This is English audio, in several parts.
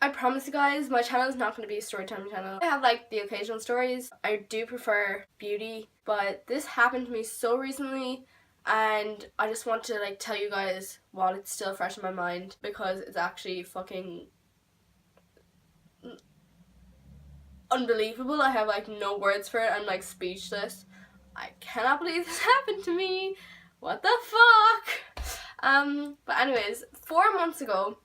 I promise you guys, my channel is not going to be a storytime channel. I have like the occasional stories. I do prefer beauty, but this happened to me so recently and I just want to like tell you guys while it's still fresh in my mind because it's actually fucking unbelievable. I have like no words for it. I'm like speechless. I cannot believe this happened to me. What the fuck? But anyways, 4 months ago,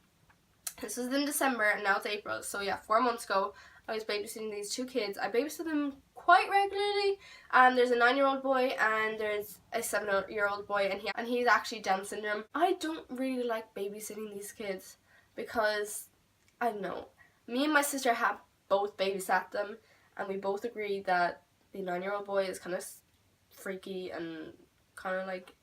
this was in December and now it's April, so yeah, 4 months ago, I was babysitting these two kids. I babysit them quite regularly. There's a 9-year-old boy and there's a 7-year-old boy, and he's actually Down syndrome. I don't really like babysitting these kids because, I don't know, me and my sister have both babysat them and we both agree that the 9-year-old boy is kind of freaky and kind of like,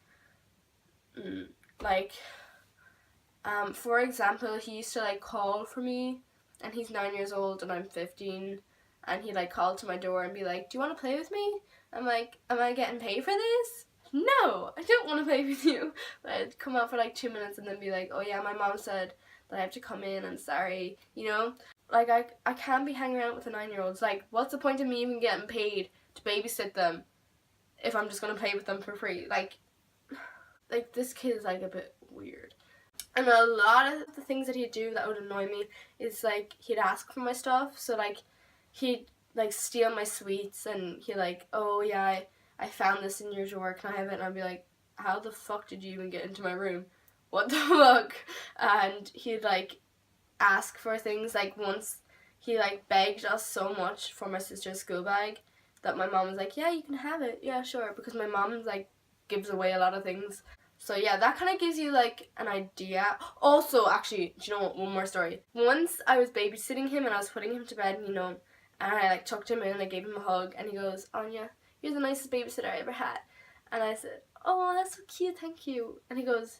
for example, he used to like call for me, and he's 9 years old and I'm 15, and he'd like call to my door and be like, do you want to play with me? I'm like, am I getting paid for this? No, I don't want to play with you. But I'd come out for like 2 minutes and then be like, oh yeah, my mom said that I have to come in, I'm sorry, you know? Like, I can't be hanging around with the 9-year-olds. Like, what's the point of me even getting paid to babysit them if I'm just going to play with them for free? Like, this kid is like a bit weird. And a lot of the things that he'd do that would annoy me is like he'd ask for my stuff. So like he'd like steal my sweets and he'd like, oh yeah, I found this in your drawer, can I have it? And I'd be like, how the fuck did you even get into my room? What the fuck? And he'd like ask for things. Like once he like begged us so much for my sister's school bag that my mom was like, yeah, you can have it, yeah, sure, because my mom like gives away a lot of things. So yeah, that kind of gives you like an idea. Also, actually, do you know what, one more story. Once I was babysitting him and I was putting him to bed, you know, and I like tucked him in and I gave him a hug and he goes, Anya, you're the nicest babysitter I ever had. And I said, oh, that's so cute, thank you. And he goes,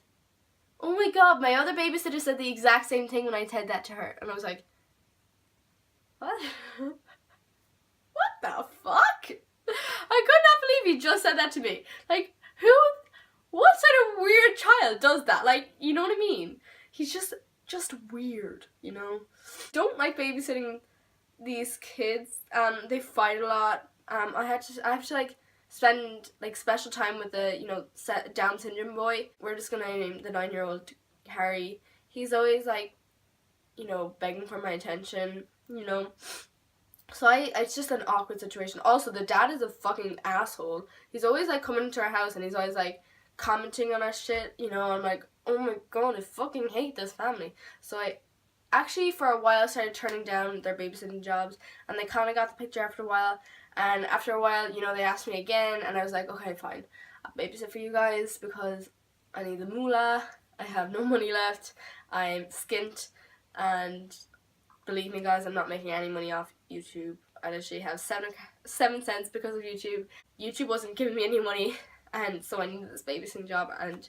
oh my god, my other babysitter said the exact same thing when I said that to her. And I was like, what? What the fuck? I could not believe you just said that to me. Like, what sort of weird child does that? Like, you know what I mean? He's just weird, you know? Don't like babysitting these kids. They fight a lot. I have to like spend like special time with the, you know, Down syndrome boy. We're just gonna name the 9-year-old Harry. He's always like, you know, begging for my attention, you know? So it's just an awkward situation. Also, the dad is a fucking asshole. He's always like coming to our house and he's always like commenting on our shit, you know. I'm like, oh my god, I fucking hate this family. So I actually for a while started turning down their babysitting jobs, and they kind of got the picture after a while. And after a while, you know, they asked me again and I was like, okay, fine, I'll babysit for you guys because I need the moolah. I have no money left. I'm skint, and believe me guys, I'm not making any money off YouTube. I literally have 7 cents because of YouTube. YouTube wasn't giving me any money, and so I needed this babysitting job, and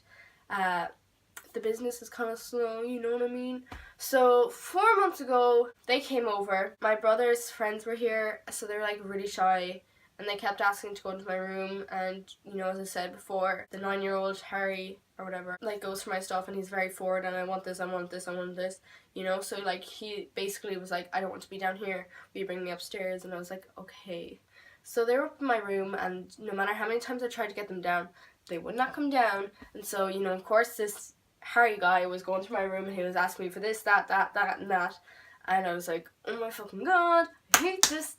the business is kind of slow, you know what I mean? So 4 months ago, they came over. My brother's friends were here, so they were like really shy, and they kept asking to go into my room, and you know, as I said before, the 9-year-old Harry or whatever like goes for my stuff and he's very forward and I want this, I want this, I want this, you know. So like he basically was like, I don't want to be down here, will you bring me upstairs? And I was like, okay. So they were up in my room, and no matter how many times I tried to get them down, they would not come down. And so, you know, of course this Harry guy was going through my room and he was asking me for this, that, and that. And I was like, oh my fucking god, I hate this.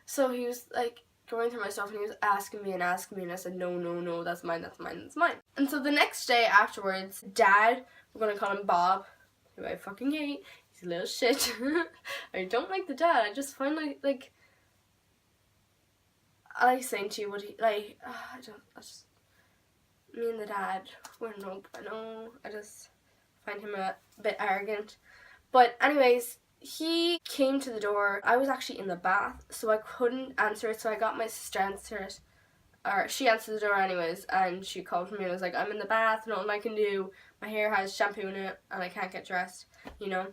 So he was like going through my stuff and he was asking me, and I said, no, that's mine. And so the next day afterwards, Dad, we're gonna call him Bob, who I fucking hate, he's a little shit. I don't like the dad. I just find like I like saying to you what he, like, me and the dad, I just find him a bit arrogant. But anyways, he came to the door. I was actually in the bath, so I couldn't answer it, so I got my sister to answer it. Or she answered the door anyways, and she called for me and was like, I'm in the bath, nothing I can do. My hair has shampoo in it, and I can't get dressed, you know?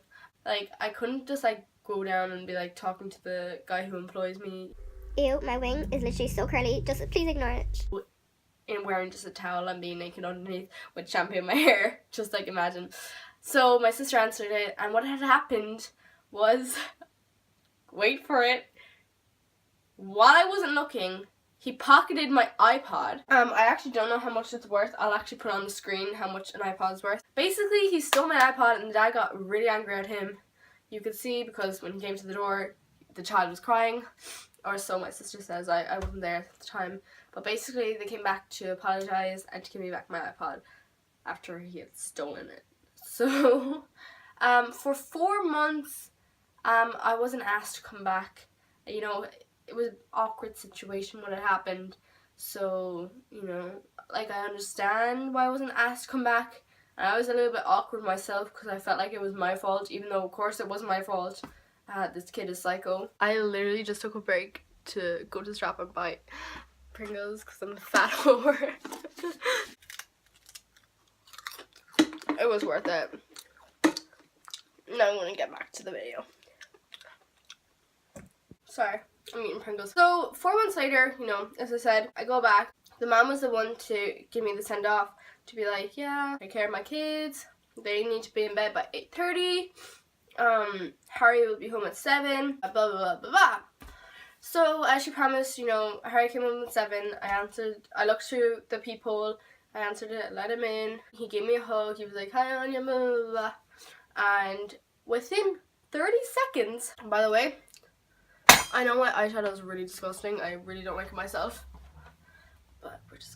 Like, I couldn't just, like, go down and be, like, talking to the guy who employs me. Ew, my wing is literally so curly, just please ignore it. In wearing just a towel and being naked underneath with shampoo in my hair, just, like, imagine. So my sister answered it, and what had happened was, wait for it, while I wasn't looking, he pocketed my iPod. I actually don't know how much it's worth. I'll actually put on the screen how much an iPod's worth. Basically, he stole my iPod and the dad got really angry at him. You could see because when he came to the door, the child was crying. Or so my sister says. I wasn't there at the time. But basically, they came back to apologize and to give me back my iPod after he had stolen it. So, for 4 months, I wasn't asked to come back. You know, it was an awkward situation when it happened. So, you know, like, I understand why I wasn't asked to come back. And I was a little bit awkward myself because I felt like it was my fault, even though, of course, it wasn't my fault. This kid is psycho. I literally just took a break to go to the shop and buy Pringles because I'm a fat whore. It was worth it. Now I'm going to get back to the video. Sorry, I'm eating Pringles. So 4 months later, you know, as I said, I go back. The mom was the one to give me the send off to be like, yeah, take care of my kids. They need to be in bed by 8:30. Harry will be home at 7. Blah blah blah blah blah. So as she promised, you know, Harry came home at 7. I looked through the peephole. I answered it, let him in. He gave me a hug. He was like, hi Anya, blah blah blah. And within 30 seconds, by the way, I know my eyeshadow is really disgusting. I really don't like it myself. But we're just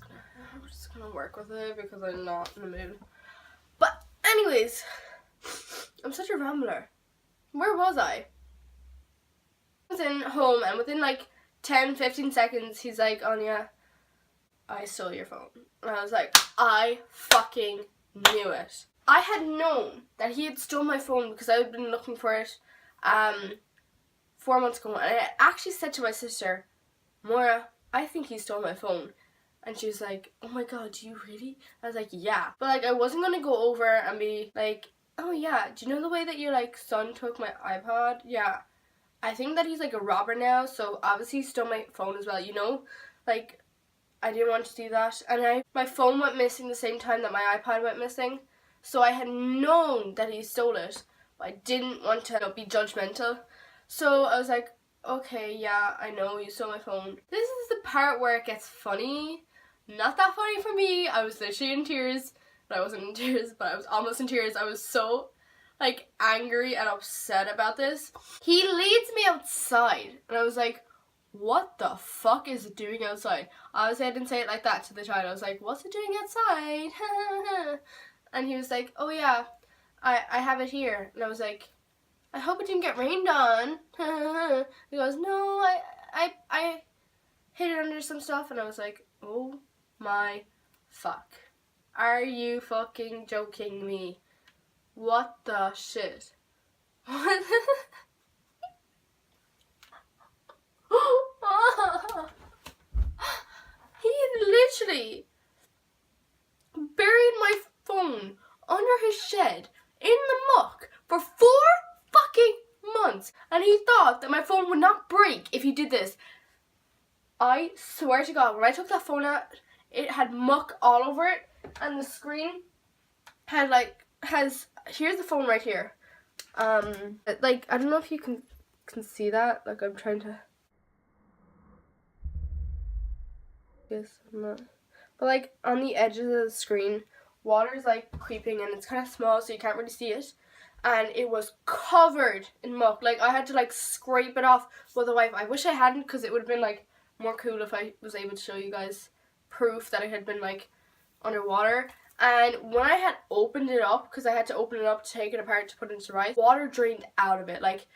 gonna work with it because I'm not in the mood. But anyways, I'm such a rambler. Where was I? I was in home and within like 10-15 seconds he's like, Anya, I stole your phone. And I was like, I fucking knew it. I had known that he had stolen my phone because I had been looking for it 4 months ago, and I actually said to my sister, Maura, I think he stole my phone. And she was like, oh my god, do you really? I was like, yeah. But like, I wasn't gonna go over and be like, oh yeah, do you know the way that your like son took my iPod? Yeah. I think that he's like a robber now, so obviously he stole my phone as well, you know? Like, I didn't want to do that. And my phone went missing the same time that my iPod went missing. So I had known that he stole it, but I didn't want to be judgmental. So I was like, okay, yeah, I know you stole my phone. This is the part where it gets funny. Not that funny for me. I was literally in tears. But I wasn't in tears, but I was almost in tears. I was so, like, angry and upset about this. He leads me outside, and I was like, what the fuck is it doing outside? Obviously, I didn't say it like that to the child. I was like, what's it doing outside? And he was like, oh yeah, I have it here. And I was like, I hope it didn't get rained on. He goes, no, I hid it under some stuff. And I was like, oh my fuck. Are you fucking joking me? What the shit? He literally buried my phone under his shed in the muck for 4 fucking months, and he thought that my phone would not break if he did this. I swear to God, when I took that phone out, it had muck all over it, and the screen had here's the phone right here. Like, I don't know if you can see that. Like, I'm trying to. Yes, I'm not. But like on the edges of the screen, water's like creeping and it's kind of small, so you can't really see it. And it was covered in muck. Like, I had to like scrape it off with a wipe. I wish I hadn't, because it would have been like more cool if I was able to show you guys proof that it had been like underwater. And when I had opened it up, because I had to open it up to take it apart to put it into rice, water drained out of it. Like,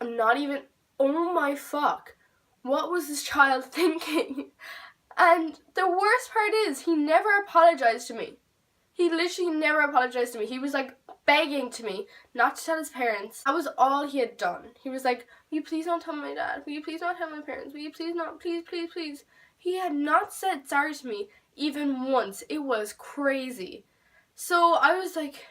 I'm not even, oh my fuck, what was this child thinking? And the worst part is, he never apologized to me. He literally never apologized to me. He was like begging to me not to tell his parents. That was all he had done. He was like, will you please not tell my dad? Will you please not tell my parents? Will you please not? Please, please, please. He had not said sorry to me even once. It was crazy. So I was like,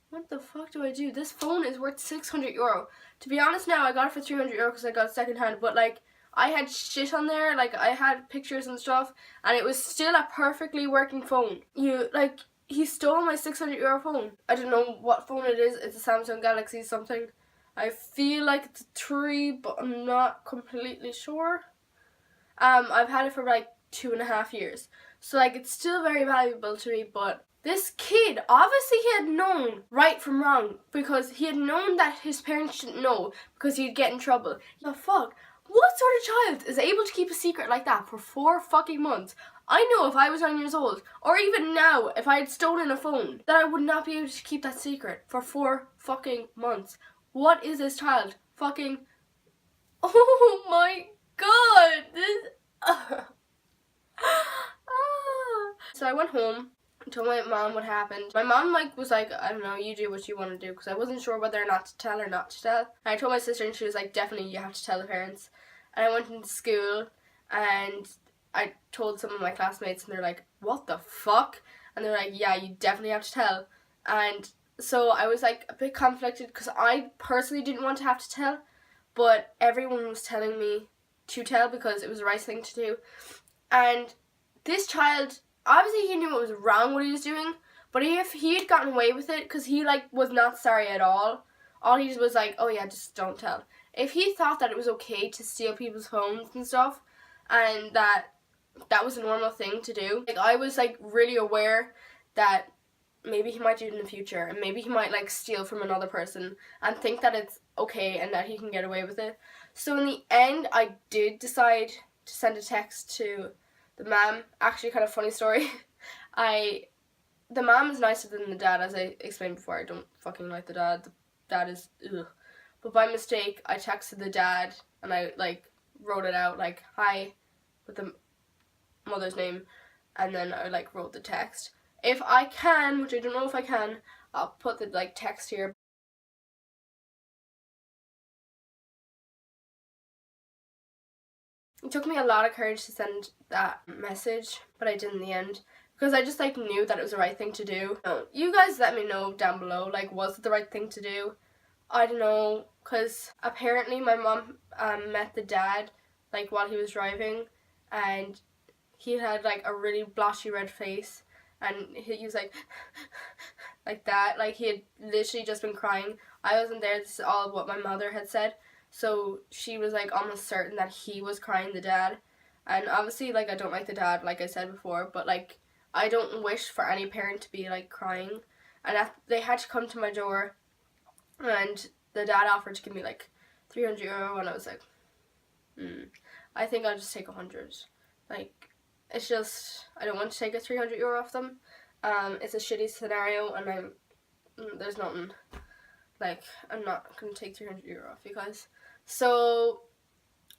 what the fuck do I do? This phone is worth €600. To be honest now, I got it for €300 because I got it secondhand. But like, I had shit on there, like I had pictures and stuff, and it was still a perfectly working phone. he stole my €600 phone. I don't know what phone it is. It's a Samsung Galaxy something. I feel like it's a 3, but I'm not completely sure. I've had it for like 2.5 years. So like it's still very valuable to me, but this kid, obviously he had known right from wrong, because he had known that his parents shouldn't know because he'd get in trouble. The fuck? What sort of child is able to keep a secret like that for 4 fucking months? I know if I was 9 years old, or even now, if I had stolen a phone, that I would not be able to keep that secret for 4 fucking months. What is this child? Fucking... Oh my god! This... So I went home, told my mom what happened. My mom was like, I don't know, you do what you want to do, because I wasn't sure whether or not to tell or not to tell. And I told my sister, and she was like, definitely you have to tell the parents. And I went into school, and I told some of my classmates, and they're like, what the fuck? And they're like, yeah, you definitely have to tell. And so I was like a bit conflicted, because I personally didn't want to have to tell, but everyone was telling me to tell because it was the right thing to do. And this child, obviously he knew it was wrong what he was doing, but if he had gotten away with it, because he was not sorry at all he was like, oh yeah, just don't tell. If he thought that it was okay to steal people's phones and stuff, and that was a normal thing to do, I was really aware that maybe he might do it in the future, and maybe he might steal from another person and think that it's okay and that he can get away with it. So in the end, I did decide to send a text to the mom. Actually, kind of funny story. The mom is nicer than the dad, as I explained before. I don't fucking like the dad. The dad is ugh. But by mistake, I texted the dad, and I wrote it out hi with the mother's name, and then I wrote the text. If I can, which I don't know if I can, I'll put the text here. It took me a lot of courage to send that message, but I did in the end, because I just knew that it was the right thing to do. You guys let me know down below, was it the right thing to do? I don't know, because apparently my mom met the dad while he was driving, and he had a really blotchy red face, and he was like that, he had literally just been crying. I wasn't there. This is all what my mother had said. So she was almost certain that he was crying, the dad. And obviously I don't like the dad, like I said before, but I don't wish for any parent to be crying. And they had to come to my door, and the dad offered to give me €300, and I was like, I think I'll just take 100. It's just, I don't want to take a €300 off them. It's a shitty scenario, and there's nothing, I'm not going to take €300 off you guys. So,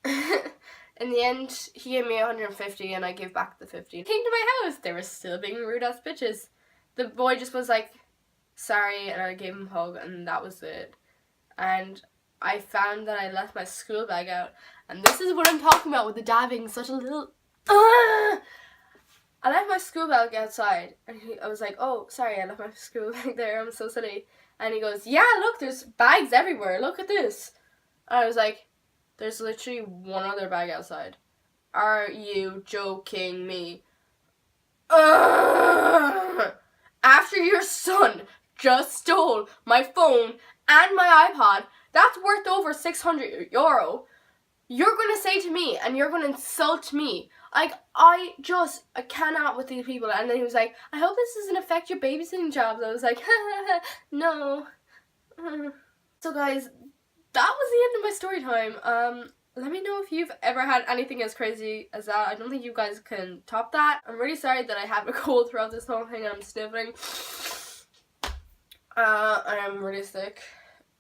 in the end, he gave me 150, and I gave back the 50. Came to my house, they were still being rude ass bitches. The boy just was sorry, and I gave him a hug, and that was it. And I found that I left my school bag out, and this is what I'm talking about with the dad being such a little... I left my school bag outside, and I was like, oh, sorry, I left my school bag there, I'm so silly. And he goes, yeah, look, there's bags everywhere, look at this. And I was like, there's literally one other bag outside. Are you joking me? After your son just stole my phone and my iPod, that's worth over €600. You're going to say to me, and you're going to insult me. I cannot with these people. And then he was like, I hope this doesn't affect your babysitting jobs. I was like, no. So guys, that was the end of my story time. Let me know if you've ever had anything as crazy as that. I don't think you guys can top that. I'm really sorry that I have a cold throughout this whole thing, and I'm sniffling. And I'm really sick.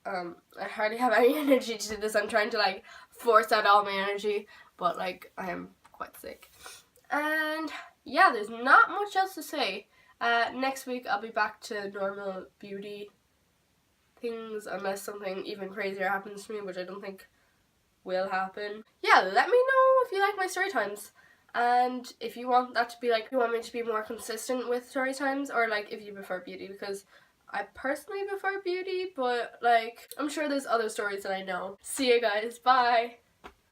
I hardly have any energy to do this. I'm trying to force out all my energy, but I am quite sick. And yeah, there's not much else to say. Next week I'll be back to normal beauty things, unless something even crazier happens to me, which I don't think will happen. Yeah, let me know if you like my story times, and if you want that to be you want me to be more consistent with story times, or if you prefer beauty, because I personally prefer beauty, but I'm sure there's other stories that I know. See you guys, bye!